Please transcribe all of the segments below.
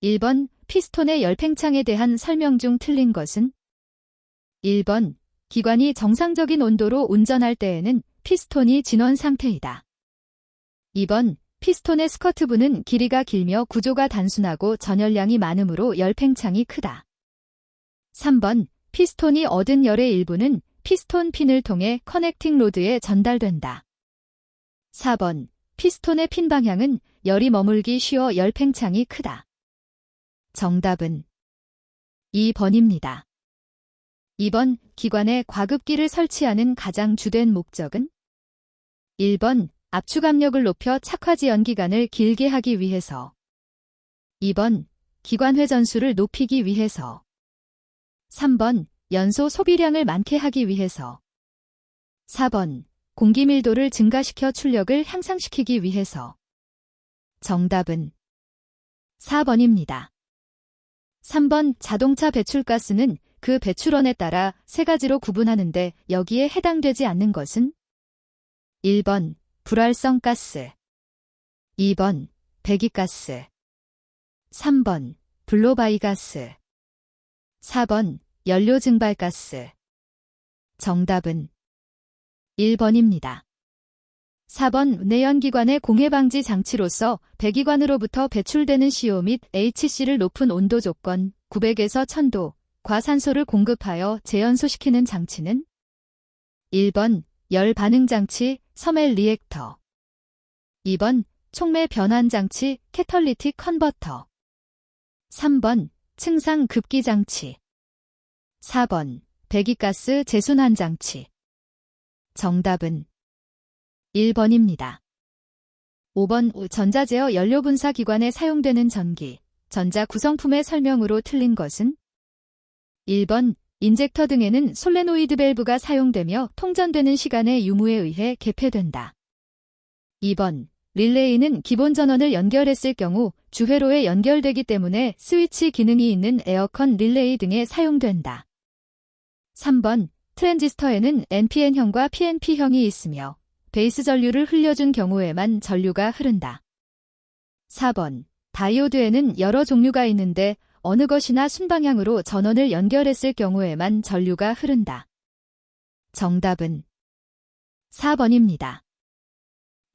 1번 피스톤의 열팽창에 대한 설명 중 틀린 것은? 1번 기관이 정상적인 온도로 운전할 때에는 피스톤이 진원 상태이다. 2번 피스톤의 스커트부는 길이가 길며 구조가 단순하고 전열량이 많으므로 열팽창이 크다. 3번 피스톤이 얻은 열의 일부는 피스톤 핀을 통해 커넥팅 로드에 전달된다. 4번 피스톤의 핀 방향은 열이 머물기 쉬워 열팽창이 크다. 정답은 2번입니다. 2번 기관에 과급기를 설치하는 가장 주된 목적은? 1번 압축 압력을 높여 착화지 연기간을 길게 하기 위해서. 2번 기관 회전수를 높이기 위해서. 3번 연소 소비량을 많게 하기 위해서. 4번 공기 밀도를 증가시켜 출력을 향상시키기 위해서. 정답은 4번입니다. 3번 자동차 배출가스는 그 배출원에 따라 세 가지로 구분하는데 여기에 해당되지 않는 것은? 1번 불활성 가스, 2번 배기가스, 3번 블로바이가스, 4번 연료 증발가스. 정답은 1번입니다. 4번 내연기관의 공해방지 장치로서 배기관으로부터 배출되는 CO 및 HC를 높은 온도 조건 900에서 1000도 과산소를 공급하여 재연소시키는 장치는? 1번 열 반응 장치 서멜 리액터, 2번 촉매 변환 장치 캐털리틱 컨버터, 3번 층상 급기 장치, 4번 배기가스 재순환 장치. 정답은 1번입니다. 5번 전자제어 연료 분사 기관에 사용되는 전기, 전자 구성품의 설명으로 틀린 것은? 1번 인젝터 등에는 솔레노이드 밸브가 사용되며 통전되는 시간의 유무에 의해 개폐된다. 2번 릴레이는 기본 전원을 연결했을 경우 주회로에 연결되기 때문에 스위치 기능이 있는 에어컨 릴레이 등에 사용된다. 3번 트랜지스터에는 NPN형과 PNP형이 있으며 베이스 전류를 흘려준 경우에만 전류가 흐른다. 4번 다이오드에는 여러 종류가 있는데 어느 것이나 순방향으로 전원을 연결했을 경우에만 전류가 흐른다. 정답은 4번입니다.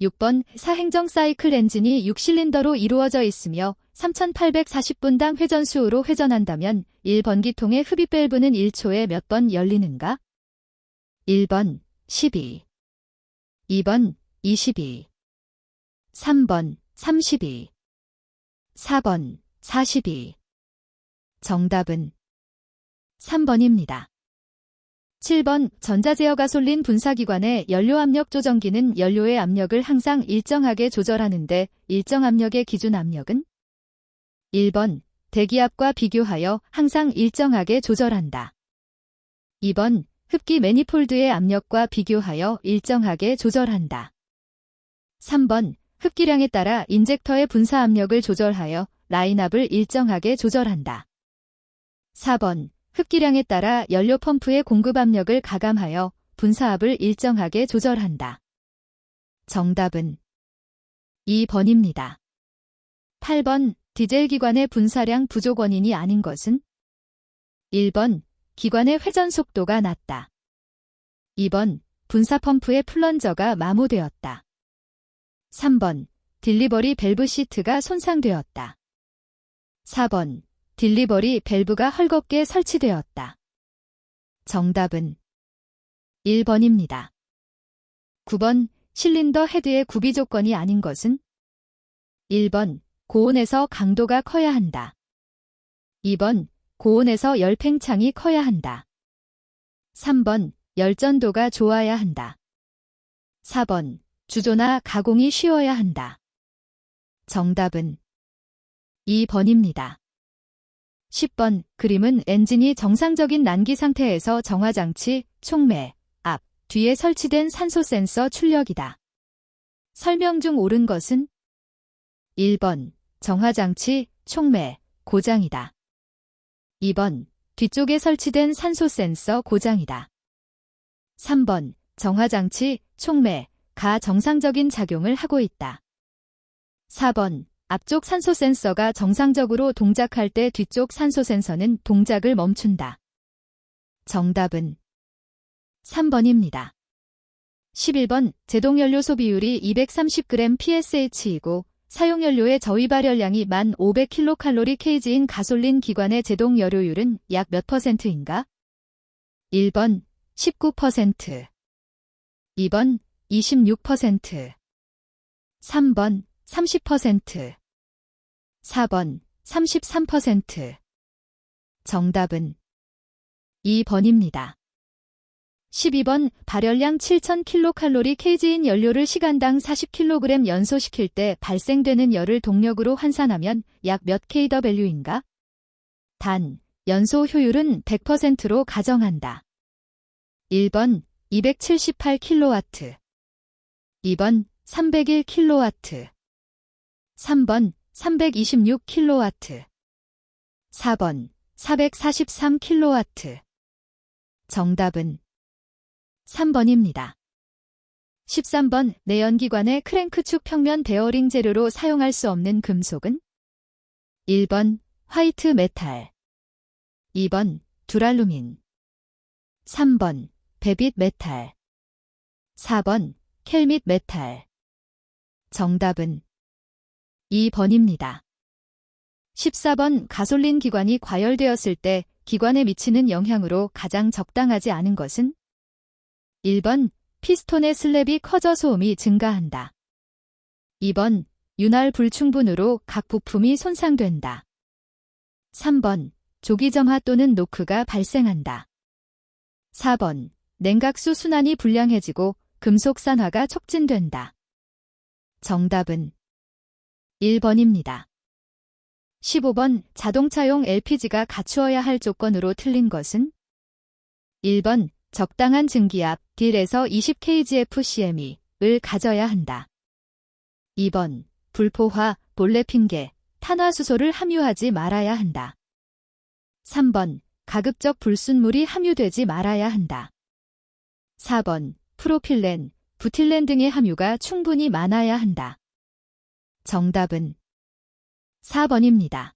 6번 사행정 사이클 엔진이 6실린더로 이루어져 있으며 3840분당 회전수로 회전한다면 1번기통의 흡입 밸브는 1초에 몇 번 열리는가? 1번 12, 2번 22, 3번 32, 4번 42. 정답은 3번입니다. 7번 전자제어 가솔린 분사기관의 연료압력 조정기는 연료의 압력을 항상 일정하게 조절하는데 일정 압력의 기준 압력은? 1번 대기압과 비교하여 항상 일정하게 조절한다. 2번 흡기 매니폴드의 압력과 비교하여 일정하게 조절한다. 3번 흡기량에 따라 인젝터의 분사 압력을 조절하여 라인압을 일정하게 조절한다. 4번 흡기량에 따라 연료 펌프의 공급 압력을 가감하여 분사압을 일정하게 조절한다. 정답은 2번입니다. 8번 디젤 기관의 분사량 부족 원인이 아닌 것은? 1번 기관의 회전 속도가 낮다. 2번 분사 펌프의 플런저가 마모되었다. 3번 딜리버리 밸브 시트가 손상되었다. 4번 딜리버리 밸브가 헐겁게 설치되었다. 정답은 1번입니다. 9번 실린더 헤드의 구비 조건이 아닌 것은? 1번 고온에서 강도가 커야 한다. 2번 고온에서 열팽창이 커야 한다. 3번 열전도가 좋아야 한다. 4번 주조나 가공이 쉬워야 한다. 정답은 2번입니다. 10번 그림은 엔진이 정상적인 난기 상태에서 정화장치, 촉매, 앞, 뒤에 설치된 산소 센서 출력이다. 설명 중 옳은 것은? 1번 정화장치, 촉매, 고장이다. 2번 뒤쪽에 설치된 산소 센서 고장이다. 3번 정화장치, 촉매, 가 정상적인 작용을 하고 있다. 4번 앞쪽 산소 센서가 정상적으로 동작할 때 뒤쪽 산소 센서는 동작을 멈춘다. 정답은 3번입니다. 11번 제동연료 소비율이 230g psh이고 사용연료의 저위 발열량이 1500kcal/kg인 가솔린 기관의 제동 연료율은 약 몇 %인가? 1번 19%, 2번 26%, 3번 30%, 4번 33%. 정답은 2번입니다. 12번 발열량 7000kcal/kg인 연료를 시간당 40kg 연소시킬 때 발생되는 열을 동력으로 환산하면 약 몇 kW인가? 단, 연소 효율은 100%로 가정한다. 1번 278kW, 2번 301kW, 3번 326kW, 4번 443kW. 정답은 3번입니다. 13번 내연기관의 크랭크축 평면 베어링 재료로 사용할 수 없는 금속은? 1번 화이트 메탈, 2번 두랄루민, 3번 베빗 메탈, 4번 켈밋 메탈. 정답은 2번입니다. 14번 가솔린 기관이 과열되었을 때 기관에 미치는 영향으로 가장 적당하지 않은 것은? 1번 피스톤의 슬랩이 커져 소음이 증가한다. 2번 윤활 불충분으로 각 부품이 손상된다. 3번 조기점화 또는 노크가 발생한다. 4번 냉각수 순환이 불량해지고 금속 산화가 촉진된다. 정답은 1번입니다. 15번 자동차용 LPG가 갖추어야 할 조건으로 틀린 것은? 1번 적당한 증기압 딜에서 20kgfcm을 가져야 한다. 2번 불포화, 본래 핑계, 탄화수소를 함유하지 말아야 한다. 3번 가급적 불순물이 함유되지 말아야 한다. 4번 프로필렌, 부틸렌 등의 함유가 충분히 많아야 한다. 정답은 4번입니다.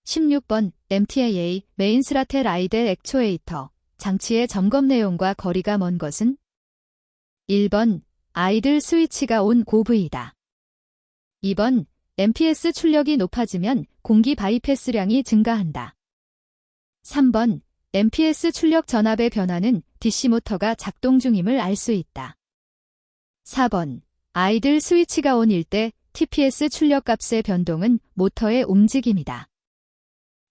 16번 MTAA 메인스라텔 아이델 액추에이터 장치의 점검 내용과 거리가 먼 것은? 1번 아이들 스위치가 온 고부이다. 2번 MPS 출력이 높아지면 공기 바이패스량이 증가한다. 3번 MPS 출력 전압의 변화는 DC 모터가 작동 중임을 알 수 있다. 4번 아이들 스위치가 온일 때 TPS 출력값의 변동은 모터의 움직임이다.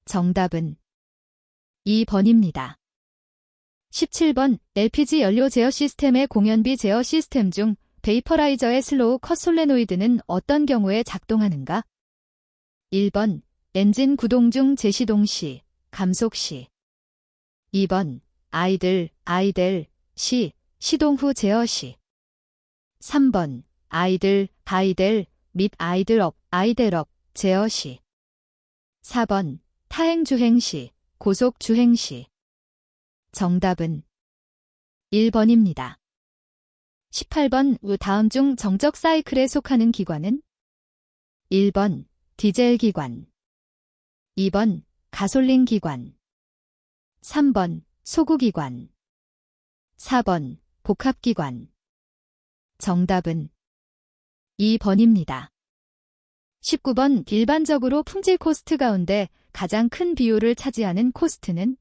정답은 2번입니다. 17번 LPG 연료 제어 시스템의 공연비 제어 시스템 중 베이퍼라이저의 슬로우 컷 솔레노이드는 어떤 경우에 작동하는가? 1번 엔진 구동 중 제시동 시, 감속 시. 2번 아이들 시, 시동 후 제어 시. 3번 아이들 및 아이들업 제어 시. 4번 타행 주행 시, 고속 주행 시. 정답은 1번입니다. 18번 다음 중 정적 사이클에 속하는 기관은? 1번 디젤 기관, 2번 가솔린 기관, 3번 소구 기관, 4번 복합 기관. 정답은 2번입니다. 19번 일반적으로 품질 코스트 가운데 가장 큰 비율을 차지하는 코스트는?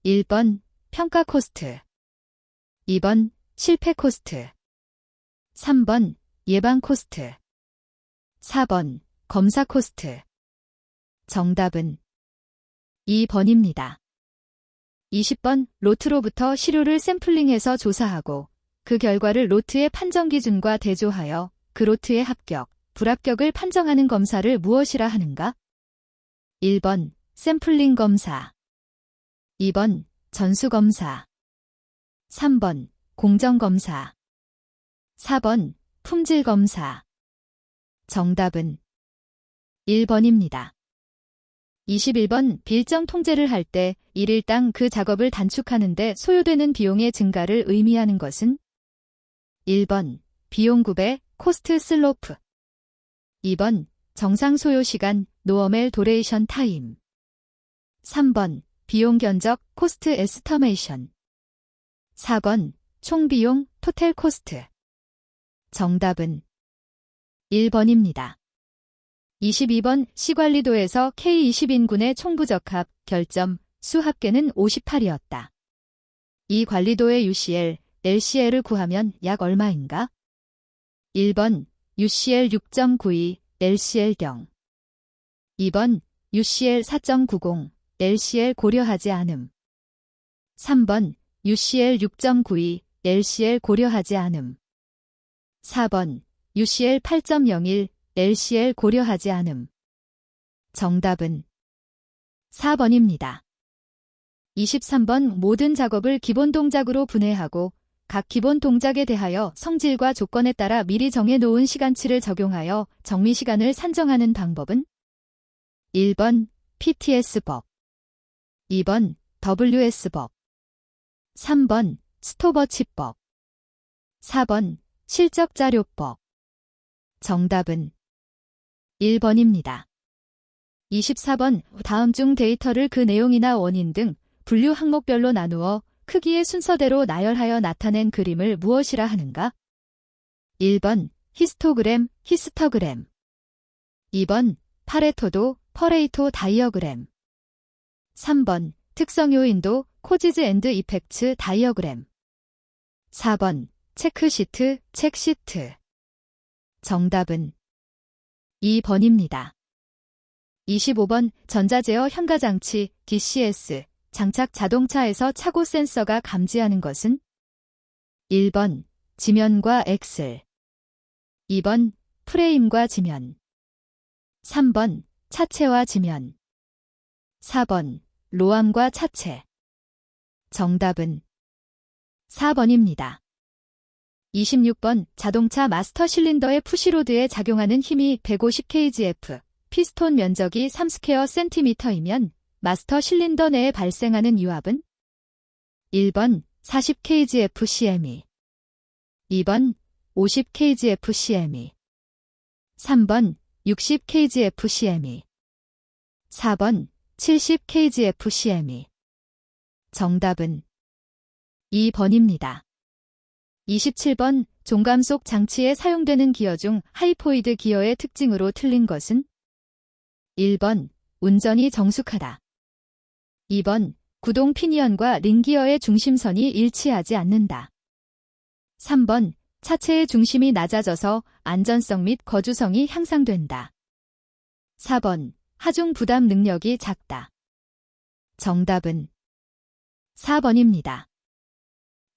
1번 평가 코스트, 2번 실패 코스트, 3번 예방 코스트, 4번 검사 코스트. 정답은 2번입니다. 20번 로트로부터 시료를 샘플링해서 조사하고 그 결과를 로트의 판정 기준과 대조하여 그 로트의 합격, 불합격을 판정하는 검사를 무엇이라 하는가? 1번 샘플링 검사, 2번 전수검사, 3번 공정검사, 4번 품질검사. 정답은 1번입니다. 21번 빌정 통제를 할 때 일일당 그 작업을 단축하는 데 소요되는 비용의 증가를 의미하는 것은? 1번 비용 구배, 코스트 슬로프, 2번 정상 소요 시간, 노멀 도레이션 타임. 3번, 비용 견적, 코스트 에스터메이션. 4번, 총 비용, 토탈 코스트. 정답은 1번입니다. 22번, 시관리도에서 K20인군의 총부적합, 결점, 수 합계는 58이었다. 이 관리도의 UCL, LCL을 구하면 약 얼마인가? 1번, UCL 6.92, LCL 경. 2번, UCL 4.90, LCL 고려하지 않음. 3번, UCL 6.92, LCL 고려하지 않음. 4번, UCL 8.01, LCL 고려하지 않음. 정답은 4번입니다. 23번, 모든 작업을 기본 동작으로 분해하고 각 기본 동작에 대하여 성질과 조건에 따라 미리 정해놓은 시간치를 적용하여 정미시간을 산정하는 방법은? 1번, PTS법. 2번, WS법. 3번, 스톱워치법. 4번, 실적자료법. 정답은 1번입니다. 24번, 다음 중 데이터를 그 내용이나 원인 등 분류 항목별로 나누어 크기의 순서대로 나열하여 나타낸 그림을 무엇이라 하는가? 1번, 히스토그램, 히스터그램. 2번, 파레토도, 퍼레이토 다이어그램. 3번, 특성요인도, 코지즈 앤드 이펙츠 다이어그램. 4번, 체크시트, 책시트. 정답은 2번입니다. 25번, 전자제어 현가장치, DCS, 장착 자동차에서 차고 센서가 감지하는 것은? 1번, 지면과 엑셀. 2번, 프레임과 지면. 3번, 차체와 지면. 4번, 로암과 차체. 정답은 4번입니다. 26번, 자동차 마스터 실린더의 푸시로드에 작용하는 힘이 150kgf, 피스톤 면적이 3스퀘어 센티미터이면 마스터 실린더 내에 발생하는 유압은? 1번, 40kgf CME. 2번, 50kgf CME. 3번, 60kgf CME. 4번, 70kgf CME. 정답은 2번입니다. 27번, 종감속 장치에 사용되는 기어 중 하이포이드 기어의 특징으로 틀린 것은? 1번, 운전이 정숙하다. 2번, 구동 피니언과 링기어의 중심선이 일치하지 않는다. 3번, 차체의 중심이 낮아져서 안전성 및 거주성이 향상된다. 4번, 하중 부담 능력이 작다. 정답은 4번입니다.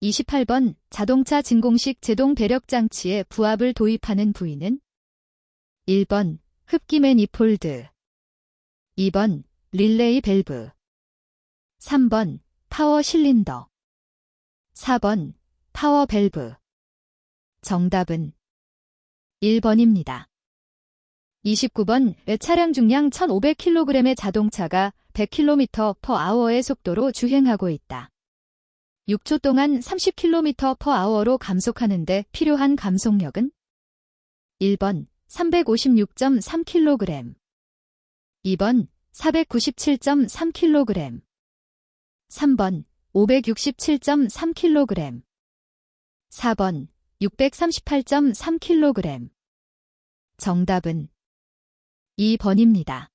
28번, 자동차 진공식 제동 배력 장치에 부압을 도입하는 부위는? 1번, 흡기 매니폴드. 2번, 릴레이 밸브. 3번, 파워 실린더. 4번, 파워 밸브. 정답은 1번입니다. 29번, 차량 중량 1500kg의 자동차가 100km/h의 속도로 주행하고 있다. 6초 동안 30km/h로 감속하는 데 필요한 감속력은? 1번, 356.3kg. 2번, 497.3kg. 3번, 567.3kg. 4번, 638.3kg. 정답은 2번입니다.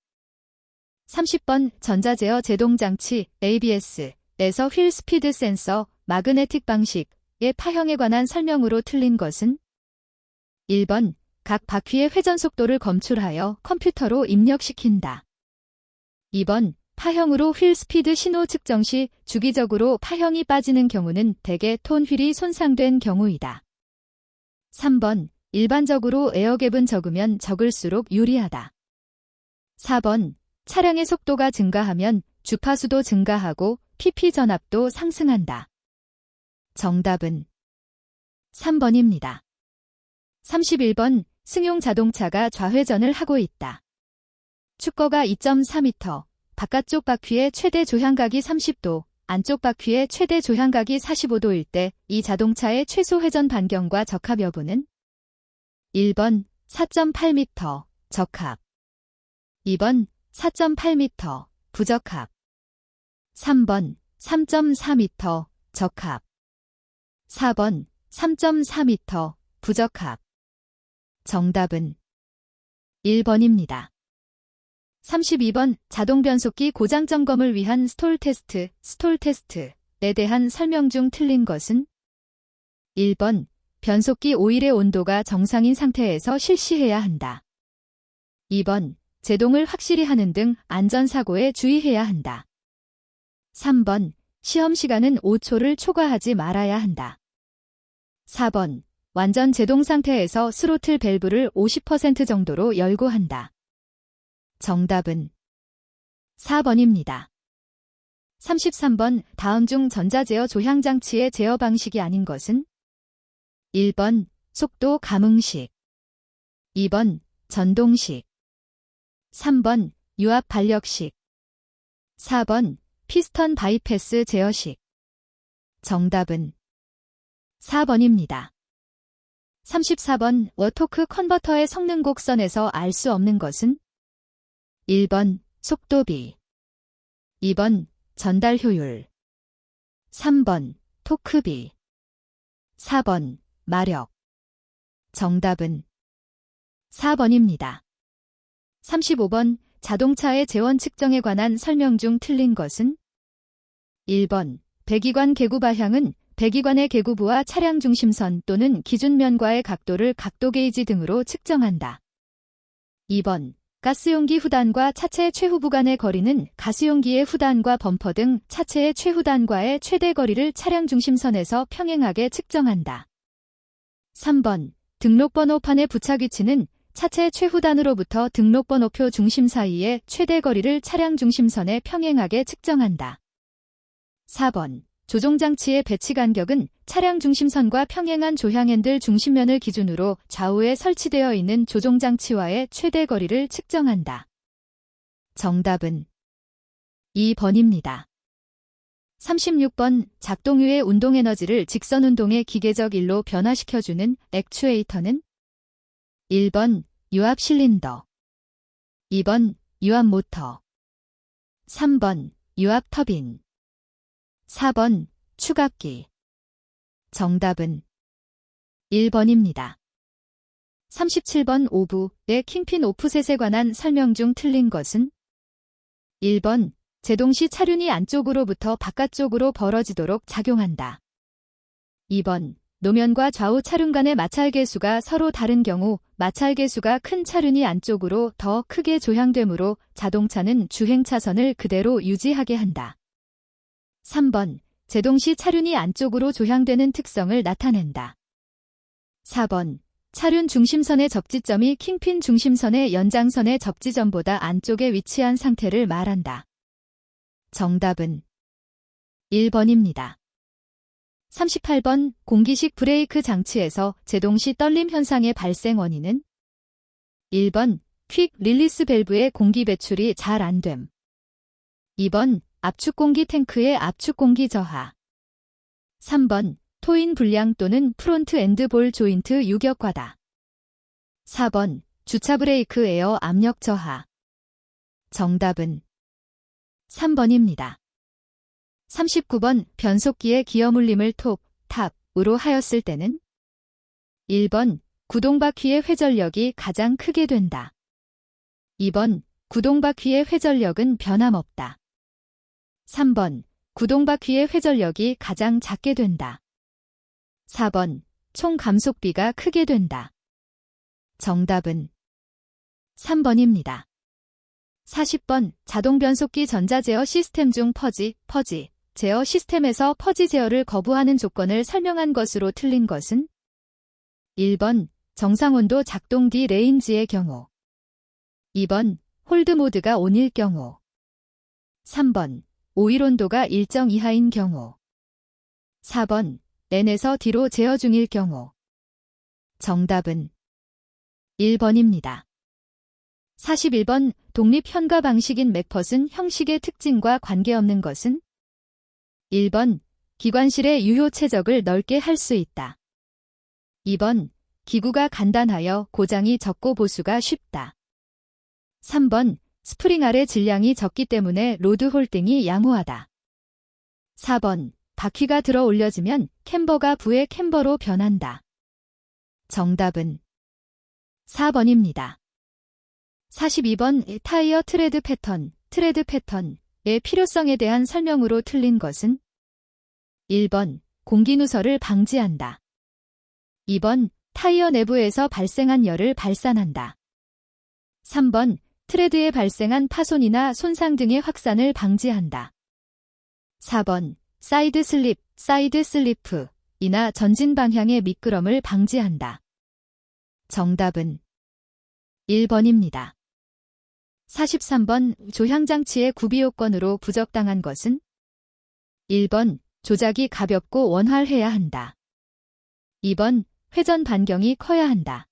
30번, 전자제어 제동장치 ABS에서 휠 스피드 센서 마그네틱 방식의 파형에 관한 설명으로 틀린 것은? 1번, 각 바퀴의 회전 속도를 검출하여 컴퓨터로 입력시킨다. 2번, 파형으로 휠 스피드 신호 측정 시 주기적으로 파형이 빠지는 경우는 대개 톤 휠이 손상된 경우이다. 3번, 일반적으로 에어갭은 적으면 적을수록 유리하다. 4번, 차량의 속도가 증가하면 주파수도 증가하고 PP 전압도 상승한다. 정답은 3번입니다. 31번, 승용 자동차가 좌회전을 하고 있다. 축거가 2.4m, 바깥쪽 바퀴의 최대 조향각이 30도, 안쪽 바퀴의 최대 조향각이 45도일 때 이 자동차의 최소 회전 반경과 적합 여부는? 1번, 4.8m, 적합. 2번 4.8m 부적합. 3번 3.4m 적합. 4번 3.4m 부적합. 정답은 1번입니다. 32번 자동 변속기 고장 점검을 위한 스톨 테스트에 대한 설명 중 틀린 것은? 1번 변속기 오일의 온도가 정상인 상태에서 실시해야 한다. 2번 제동을 확실히 하는 등 안전사고에 주의해야 한다. 3번 시험 시간은 5초를 초과하지 말아야 한다. 4번 완전 제동 상태에서 스로틀 밸브를 50% 정도로 열고 한다. 정답은 4번입니다. 33번 다음 중 전자제어 조향장치의 제어 방식이 아닌 것은? 1번 속도 감응식. 2번 전동식. 3번 유압 반력식. 4번 피스턴 바이패스 제어식. 정답은 4번입니다. 34번 워토크 컨버터의 성능 곡선에서 알 수 없는 것은? 1번 속도비. 2번 전달 효율. 3번 토크비. 4번 마력. 정답은 4번입니다. 35번 자동차의 재원 측정에 관한 설명 중 틀린 것은? 1번 배기관 계구 방향은 배기관의 계구부와 차량 중심선 또는 기준면과의 각도를 각도 게이지 등으로 측정한다. 2번 가스용기 후단과 차체 최후부 간의 거리는 가스용기의 후단과 범퍼 등 차체의 최후단과의 최대 거리를 차량 중심선에서 평행하게 측정한다. 3번 등록번호판의 부착 위치는 차체 최후단으로부터 등록번호표 중심 사이의 최대 거리를 차량 중심선에 평행하게 측정한다. 4번 조종장치의 배치 간격은 차량 중심선과 평행한 조향핸들 중심면을 기준으로 좌우에 설치되어 있는 조종장치와의 최대 거리를 측정한다. 정답은 2번입니다. 36번 작동 후의 운동에너지를 직선 운동의 기계적 일로 변화시켜주는 액추에이터는? 1번 유압 실린더. 2번 유압 모터. 3번 유압 터빈. 4번 추각기. 정답은 1번입니다. 37번 오브의 킹핀 오프셋에 관한 설명 중 틀린 것은? 1번 제동시 차륜이 안쪽으로부터 바깥쪽으로 벌어지도록 작용한다. 2번 노면과 좌우 차륜 간의 마찰계수가 서로 다른 경우 마찰계수가 큰 차륜이 안쪽으로 더 크게 조향되므로 자동차는 주행차선을 그대로 유지하게 한다. 3번 제동시 차륜이 안쪽으로 조향되는 특성을 나타낸다. 4번 차륜 중심선의 접지점이 킹핀 중심선의 연장선의 접지점보다 안쪽에 위치한 상태를 말한다. 정답은 1번입니다. 38번 공기식 브레이크 장치에서 제동시 떨림 현상의 발생 원인은? 1번 퀵 릴리스 밸브의 공기 배출이 잘 안됨. 2번 압축공기 탱크의 압축공기 저하. 3번 토인 불량 또는 프론트 엔드 볼 조인트 유격과다. 4번 주차 브레이크 에어 압력 저하. 정답은 3번입니다. 39번 변속기의 기어 물림을 탑으로 하였을 때는? 1번 구동바퀴의 회전력이 가장 크게 된다. 2번 구동바퀴의 회전력은 변함없다. 3번 구동바퀴의 회전력이 가장 작게 된다. 4번 총 감속비가 크게 된다. 정답은 3번입니다. 40번 자동 변속기 전자 제어 시스템 중 퍼지 제어 시스템에서 퍼지 제어를 거부하는 조건을 설명한 것으로 틀린 것은? 1번 정상온도 작동 뒤 레인지의 경우. 2번 홀드 모드가 ON일 경우. 3번 오일 온도가 일정 이하인 경우. 4번 랜에서 뒤로 제어 중일 경우. 정답은 1번입니다. 41번 독립 현가 방식인 맥펫은 형식의 특징과 관계없는 것은? 1번 기관실의 유효 최적을 넓게 할 수 있다. 2번 기구가 간단하여 고장이 적고 보수가 쉽다. 3번 스프링 알의 질량이 적기 때문에 로드 홀딩이 양호하다. 4번. 바퀴가 들어 올려지면 캠버가 부의 캠버로 변한다. 정답은 4번입니다. 42번. 타이어 트레드 패턴의 필요성에 대한 설명으로 틀린 것은 1번. 공기 누설을 방지한다. 2번. 타이어 내부에서 발생한 열을 발산한다. 3번. 트레드에 발생한 파손이나 손상 등의 확산을 방지한다. 4번. 사이드 슬리프이나 전진 방향의 미끄럼을 방지한다. 정답은 1번입니다. 43번. 조향장치의 구비요건으로 부적당한 것은 1번. 조작이 가볍고 원활해야 한다. 2번. 회전 반경이 커야 한다.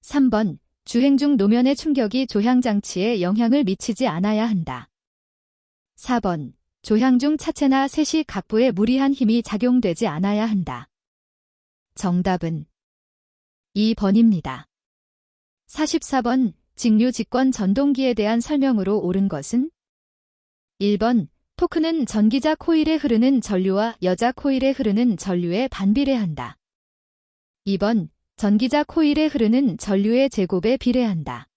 3번. 주행 중 노면의 충격이 조향장치에 영향을 미치지 않아야 한다. 4번. 조향 중 차체나 셋이 각부에 무리한 힘이 작용되지 않아야 한다. 정답은 2번입니다. 44번. 직류 직권 전동기에 대한 설명으로 옳은 것은 1번. 토크는 전기자 코일에 흐르는 전류와 여자 코일에 흐르는 전류에 반비례한다. 2번. 전기자 코일에 흐르는 전류의 제곱에 비례한다.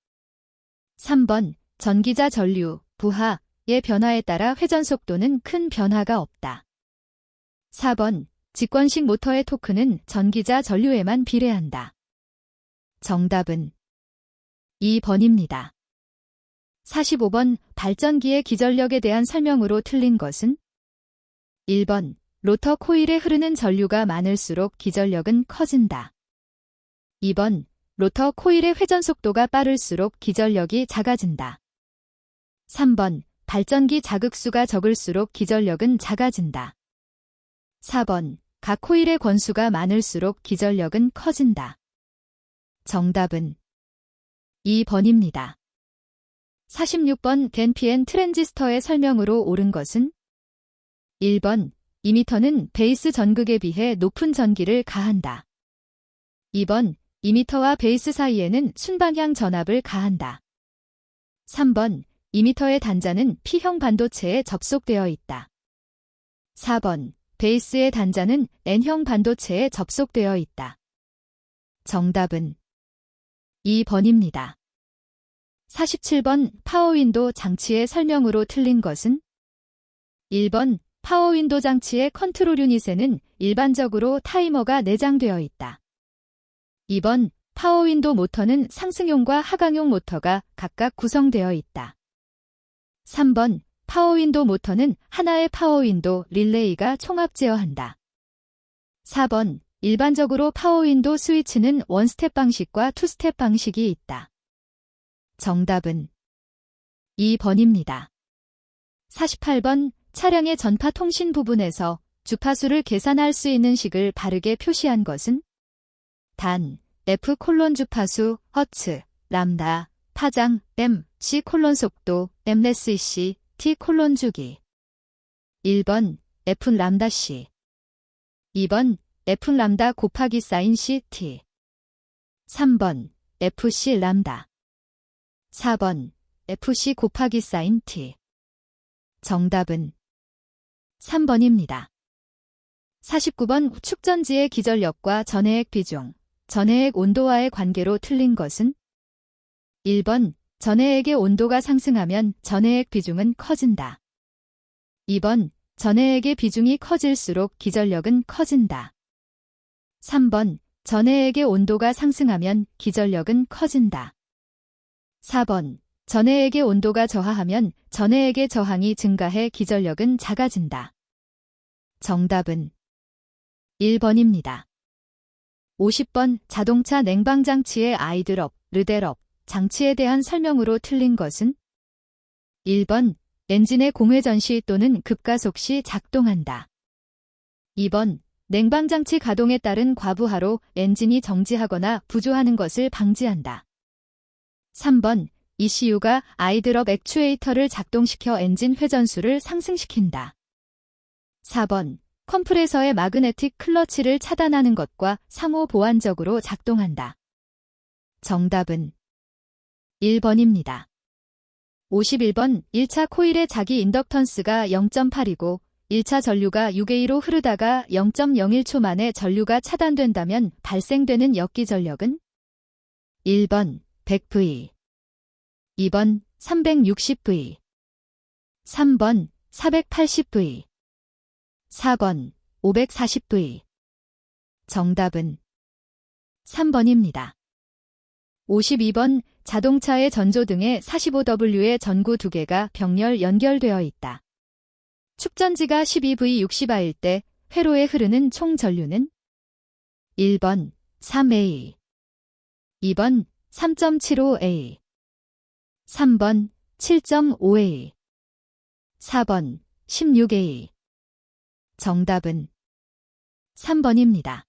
3번. 전기자 전류, 부하의 변화에 따라 회전 속도는 큰 변화가 없다. 4번. 직권식 모터의 토크는 전기자 전류에만 비례한다. 정답은 2번입니다. 45번. 발전기의 기전력에 대한 설명으로 틀린 것은 1번. 로터 코일에 흐르는 전류가 많을수록 기전력은 커진다. 2번. 로터 코일의 회전 속도가 빠를수록 기전력이 작아진다. 3번. 발전기 자극수가 적을수록 기전력은 작아진다. 4번. 각 코일의 권수가 많을수록 기전력은 커진다. 정답은 2번입니다. 46번. 덴피엔 트랜지스터의 설명으로 옳은 것은 1번. 이미터는 베이스 전극에 비해 높은 전기를 가한다. 2번. 이미터와 베이스 사이에는 순방향 전압을 가한다. 3번. 이미터의 단자는 P형 반도체에 접속되어 있다. 4번. 베이스의 단자는 N형 반도체에 접속되어 있다. 정답은 2번입니다. 47번. 파워윈도 장치의 설명으로 틀린 것은 1번. 파워윈도 장치의 컨트롤 유닛에는 일반적으로 타이머가 내장되어 있다. 2번. 파워윈도 모터는 상승용과 하강용 모터가 각각 구성되어 있다. 3번. 파워윈도 모터는 하나의 파워윈도 릴레이가 총합 제어한다. 4번. 일반적으로 파워윈도 스위치는 원스텝 방식과 투스텝 방식이 있다. 정답은 2번입니다. 48번. 차량의 전파 통신 부분에서 주파수를 계산할 수 있는 식을 바르게 표시한 것은 단, F 콜론 주파수, 허츠, 람다, 파장, M, C 콜론 속도, M 레스 C, T 콜론 주기. 1번, F 람다 C. 2번, F 람다 곱하기 사인 C, T. 3번, FC 람다. 4번, FC 곱하기 사인 T. 정답은 3번입니다. 49번. 축전지의 기전력과 전해액 비중, 전해액 온도와의 관계로 틀린 것은 1번. 전해액의 온도가 상승하면 전해액 비중은 커진다. 2번. 전해액의 비중이 커질수록 기전력은 커진다. 3번. 전해액의 온도가 상승하면 기전력은 커진다. 4번. 전해액의 온도가 저하하면 전해액의 저항이 증가해 기전력은 작아진다. 정답은 1번입니다. 50번. 자동차 냉방장치의 아이들업, 르델업 장치에 대한 설명으로 틀린 것은 1번. 엔진의 공회전 시 또는 급가속 시 작동한다. 2번. 냉방장치 가동에 따른 과부하로 엔진이 정지하거나 부조하는 것을 방지한다. 3번. ECU가 아이드럽 액추에이터를 작동시켜 엔진 회전수를 상승시킨다. 4번. 컴프레서의 마그네틱 클러치를 차단하는 것과 상호 보완적으로 작동한다. 정답은 1번입니다. 51번 1차 코일의 자기 인덕턴스가 0.8이고 1차 전류가 6A로 흐르다가 0.01초 만에 전류가 차단된다면 발생되는 역기 전력은 1번 100V, 2번 360V, 3번 480V, 4번 540V. 정답은 3번입니다. 52번 자동차의 전조등에 45W의 전구 2개가 병렬 연결되어 있다. 축전지가 12V 60A일 때 회로에 흐르는 총 전류는 1번 3A, 2번 3.75A, 3번 7.5A, 4번 16A. 정답은 3번입니다.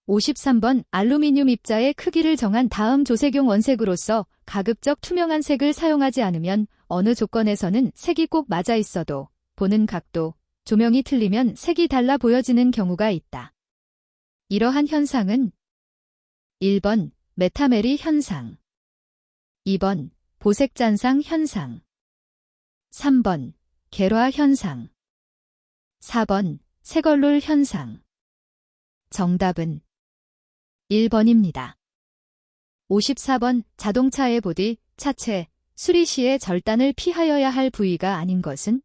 53번 알루미늄 입자의 크기를 정한 다음 조색용 원색으로서 가급적 투명한 색을 사용하지 않으면 어느 조건에서는 색이 꼭 맞아 있어도 보는 각도, 조명이 틀리면 색이 달라 보여지는 경우가 있다. 이러한 현상은 1번 메타메리 현상, 2번 보색잔상 현상, 3번 계화 현상, 4번 색얼룰 현상. 정답은 1번입니다. 54번 자동차의 보디, 차체, 수리 시에 절단을 피하여야 할 부위가 아닌 것은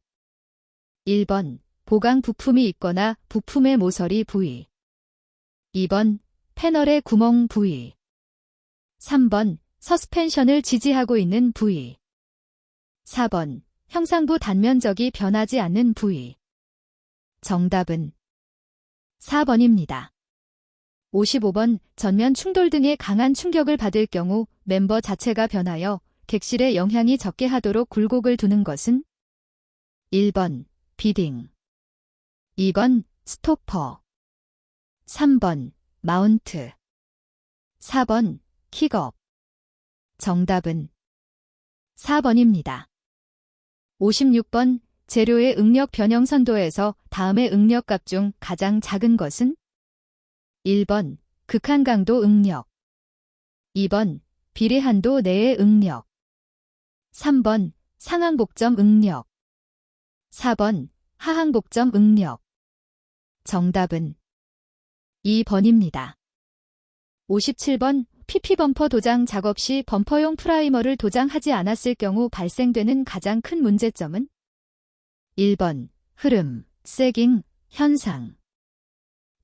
1번 보강 부품이 있거나 부품의 모서리 부위, 2번 패널의 구멍 부위, 3번 서스펜션을 지지하고 있는 부위, 4번 형상부 단면적이 변하지 않는 부위. 정답은 4번입니다. 55번 전면 충돌 등의 강한 충격을 받을 경우 멤버 자체가 변하여 객실에 영향이 적게 하도록 굴곡을 두는 것은 1번 비딩, 2번 스토퍼, 3번 마운트, 4번 킥업. 정답은 4번입니다. 56번 재료의 응력 변형 선도에서 다음의 응력값 중 가장 작은 것은 1번 극한 강도 응력, 2번 비례한도 내의 응력, 3번 상항복점 응력, 4번 하항복점 응력. 정답은 2번입니다. 57번 PP 범퍼 도장 작업 시 범퍼용 프라이머를 도장하지 않았을 경우 발생되는 가장 큰 문제점은 1번 흐름, 세깅 현상,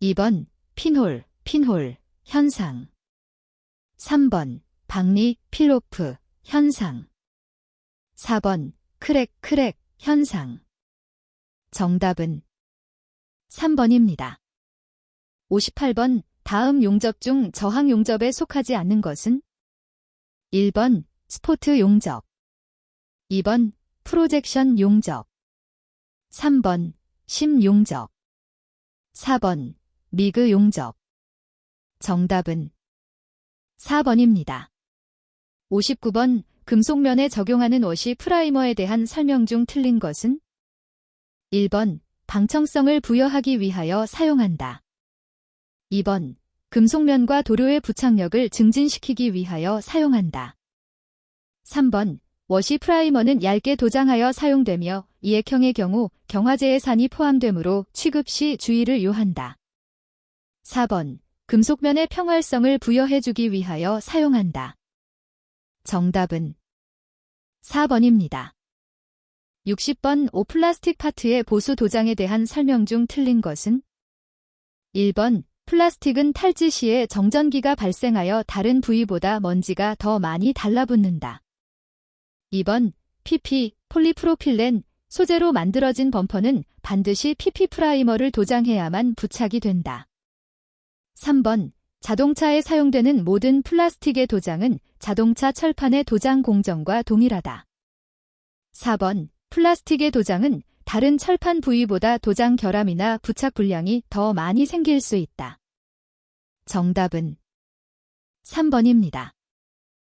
2번 핀홀 현상, 3번 박리, 필오프 현상, 4번 크랙 현상. 정답은 3번입니다. 58번 다음 용접 중 저항 용접에 속하지 않는 것은 1번 스포트 용접, 2번 프로젝션 용접, 3번 심 용접, 4번 미그 용접. 정답은 4번입니다. 59번 금속면에 적용하는 워시 프라이머에 대한 설명 중 틀린 것은 1번 방청성을 부여하기 위하여 사용한다. 2번 금속면과 도료의 부착력을 증진시키기 위하여 사용한다. 3번 워시 프라이머는 얇게 도장하여 사용되며 이액형의 경우 경화제의 산이 포함되므로 취급 시 주의를 요한다. 4번 금속면의 평활성을 부여해주기 위하여 사용한다. 정답은 4번입니다. 60번 오플라스틱 파트의 보수 도장에 대한 설명 중 틀린 것은 1번 플라스틱은 탈지 시에 정전기가 발생하여 다른 부위보다 먼지가 더 많이 달라붙는다. 2번 PP, 폴리프로필렌, 소재로 만들어진 범퍼는 반드시 PP 프라이머를 도장해야만 부착이 된다. 3번 자동차에 사용되는 모든 플라스틱의 도장은 자동차 철판의 도장 공정과 동일하다. 4번 플라스틱의 도장은 다른 철판 부위보다 도장 결함이나 부착 불량이 더 많이 생길 수 있다. 정답은 3번입니다.